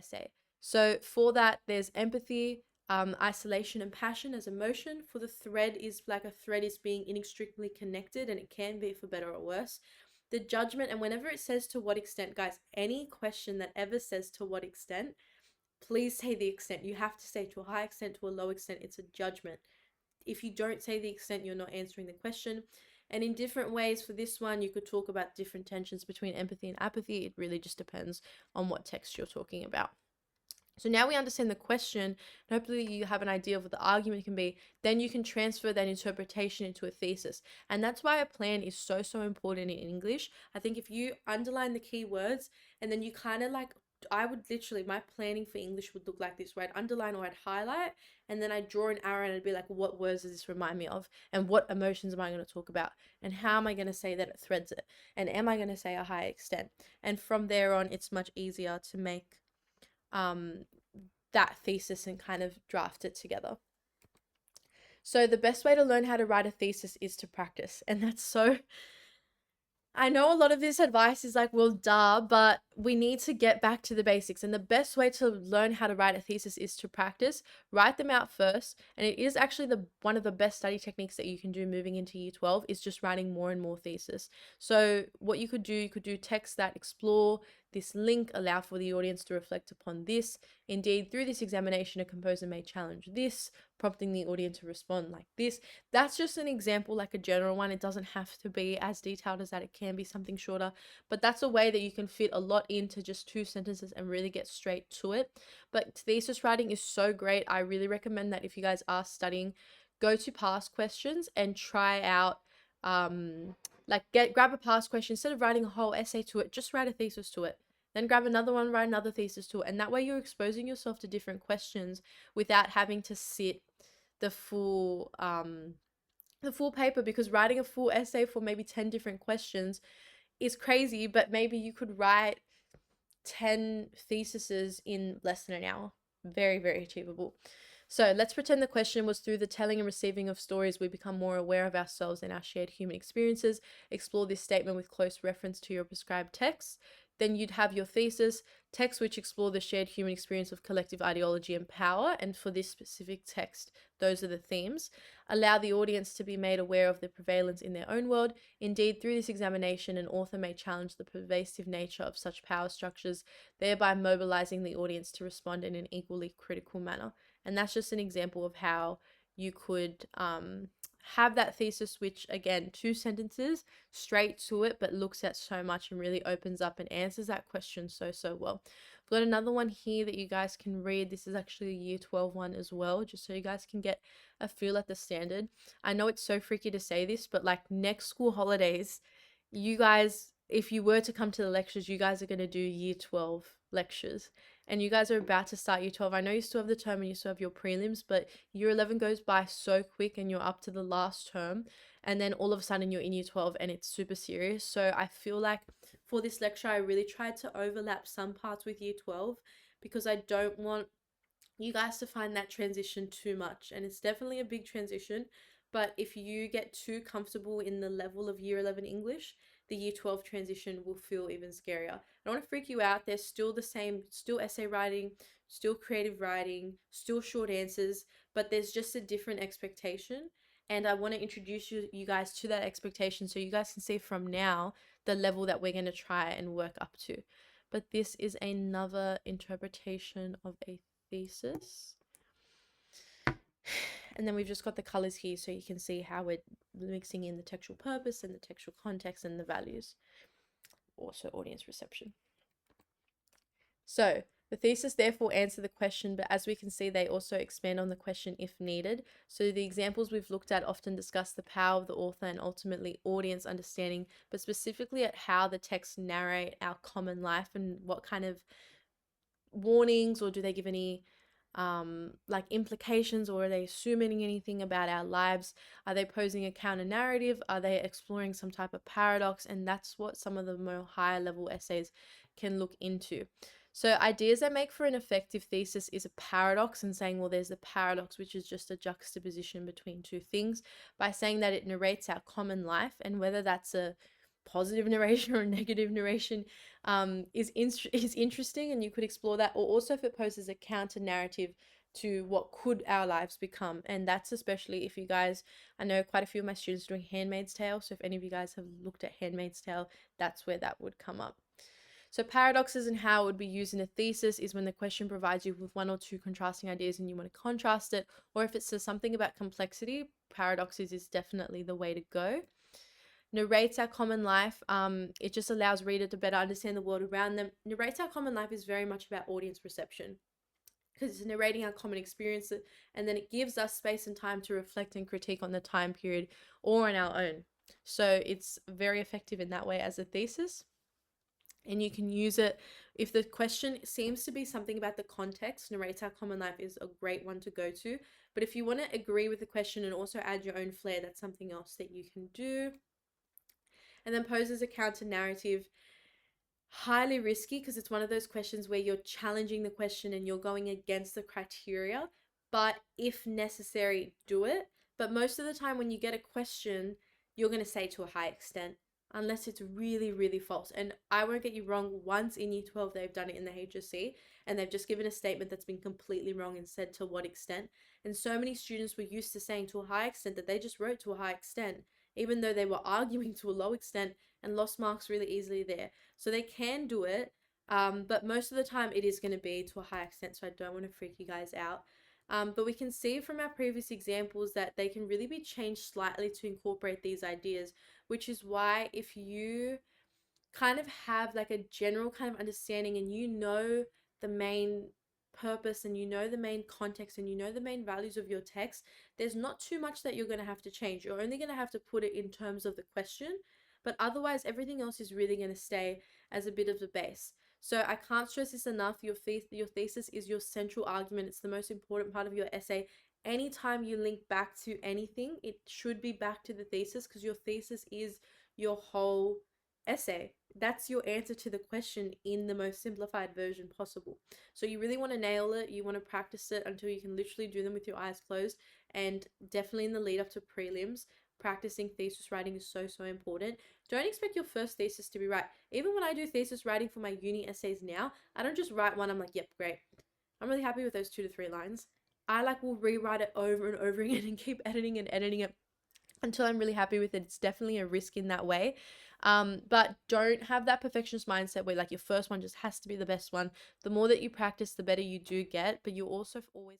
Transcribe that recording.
essay. So for that, there's empathy, isolation and passion as emotion. For the thread is like a thread is being inextricably connected, and it can be for better or worse. The judgment, and whenever it says to what extent, guys, any question that ever says to what extent, please say the extent. You have to say to a high extent, to a low extent. It's a judgment. If you don't say the extent, you're not answering the question. And in different ways, for this one, you could talk about different tensions between empathy and apathy. It really just depends on what text you're talking about. So now we understand the question, and hopefully you have an idea of what the argument can be. Then you can transfer that interpretation into a thesis. And that's why a plan is so, so important in English. I think if you underline the key words and then you kind of like, I would literally, my planning for English would look like this, where I'd underline or I'd highlight, and then I'd draw an arrow and I'd be like, what words does this remind me of? And what emotions am I going to talk about? And how am I going to say that it threads it? And am I going to say a high extent? And from there on, it's much easier to make that thesis and kind of draft it together. So the best way to learn how to write a thesis is to practice. And that's so, I know a lot of this advice is like, well, duh, but we need to get back to the basics. And the best way to learn how to write a thesis is to practice. Write them out first. And it is actually one of the best study techniques that you can do moving into year 12 is just writing more and more thesis. So what you could do texts that explore this link, allow for the audience to reflect upon this. Indeed, through this examination, a composer may challenge this, prompting the audience to respond like this. That's just an example, like a general one. It doesn't have to be as detailed as that. It can be something shorter, but that's a way that you can fit a lot into just 2 sentences and really get straight to it. But thesis writing is so great. I really recommend that if you guys are studying, go to past questions and try out grab a past question. Instead of writing a whole essay to it, just write a thesis to it. Then grab another one, write another thesis to it. And that way you're exposing yourself to different questions without having to sit the full paper, because writing a full essay for maybe 10 different questions is crazy, but maybe you could write 10 theses in less than an hour. Very, very achievable. So let's pretend the question was, through the telling and receiving of stories, we become more aware of ourselves and our shared human experiences. Explore this statement with close reference to your prescribed text. Then you'd have your thesis, texts which explore the shared human experience of collective ideology and power. And for this specific text, those are the themes. Allow the audience to be made aware of the prevalence in their own world. Indeed, through this examination, an author may challenge the pervasive nature of such power structures, thereby mobilizing the audience to respond in an equally critical manner. And that's just an example of how you could have that thesis, which again, 2 sentences straight to it, but looks at so much and really opens up and answers that question so, so well. I've got another one here that you guys can read. This is actually a year 12 one as well, just so you guys can get a feel at the standard. I know it's so freaky to say this, but like next school holidays, you guys, if you were to come to the lectures, you guys are going to do year 12 lectures. And you guys are about to start year 12. I know you still have the term and you still have your prelims, but year 11 goes by so quick and you're up to the last term. And then all of a sudden you're in year 12 and it's super serious. So I feel like for this lecture, I really tried to overlap some parts with year 12 because I don't want you guys to find that transition too much. And it's definitely a big transition. But if you get too comfortable in the level of year 11 English, the year 12 transition will feel even scarier. I don't want to freak you out. There's still the same, still essay writing, still creative writing, still short answers, but there's just a different expectation. And I want to introduce you guys to that expectation so you guys can see from now the level that we're going to try and work up to. But this is another interpretation of a thesis. And then we've just got the colors here so you can see how we're mixing in the textual purpose and the textual context and the values. Also audience reception. So the thesis therefore answer the question, but as we can see, they also expand on the question if needed. So the examples we've looked at often discuss the power of the author and ultimately audience understanding, but specifically at how the texts narrate our common life and what kind of warnings, or do they give any like implications, or are they assuming anything about our lives? Are they posing a counter narrative? Are they exploring some type of paradox? And that's what some of the more higher level essays can look into. So ideas that make for an effective thesis is a paradox, and saying, well, there's a paradox, which is just a juxtaposition between 2 things, by saying that it narrates our common life, and whether that's a positive narration or negative narration is interesting, and you could explore that. Or also if it poses a counter narrative to what could our lives become. And that's especially if you guys, I know quite a few of my students doing Handmaid's Tale, so if any of you guys have looked at Handmaid's Tale, that's where that would come up. So paradoxes and how it would be used in a thesis is when the question provides you with one or two contrasting ideas and you want to contrast it, or if it says something about complexity, paradoxes is definitely the way to go. Narrates our common life. It just allows reader to better understand the world around them. Narrates our common life is very much about audience perception, because it's narrating our common experience, and then it gives us space and time to reflect and critique on the time period or on our own. So it's very effective in that way as a thesis. And you can use it if the question seems to be something about the context. Narrates our common life is a great one to go to. But if you want to agree with the question and also add your own flair, that's something else that you can do. And then poses a counter narrative. Highly risky, because it's one of those questions where you're challenging the question and you're going against the criteria. But if necessary, do it. But most of the time when you get a question, you're going to say to a high extent, unless it's really, really false. And I won't get you wrong, once in year 12, they've done it in the HSC and they've just given a statement that's been completely wrong and said to what extent. And so many students were used to saying to a high extent that they just wrote to a high extent, even though they were arguing to a low extent, and lost marks really easily there. So they can do it, but most of the time it is going to be to a high extent, so I don't want to freak you guys out. But we can see from our previous examples that they can really be changed slightly to incorporate these ideas, which is why if you kind of have like a general kind of understanding and you know the main purpose and you know the main context and you know the main values of your text, there's not too much that you're going to have to change. You're only going to have to put it in terms of the question, but otherwise everything else is really going to stay as a bit of the base. So I can't stress this enough. Your thesis is your central argument. It's the most important part of your essay. Anytime you link back to anything, it should be back to the thesis, because your thesis is your whole essay. That's your answer to the question in the most simplified version possible. So you really want to nail it. You want to practice it until you can literally do them with your eyes closed. And definitely in the lead up to prelims, practicing thesis writing is so important. Don't expect your first thesis to be right. Even when I do thesis writing for my uni essays now, I don't just write one, I'm like, yep, great, I'm really happy with those 2 to 3 lines. I will rewrite it over and over again and keep editing and editing it until I'm really happy with it. It's definitely a risk in that way. But don't have that perfectionist mindset where like your first one just has to be the best one. The more that you practice, the better you do get, but you also always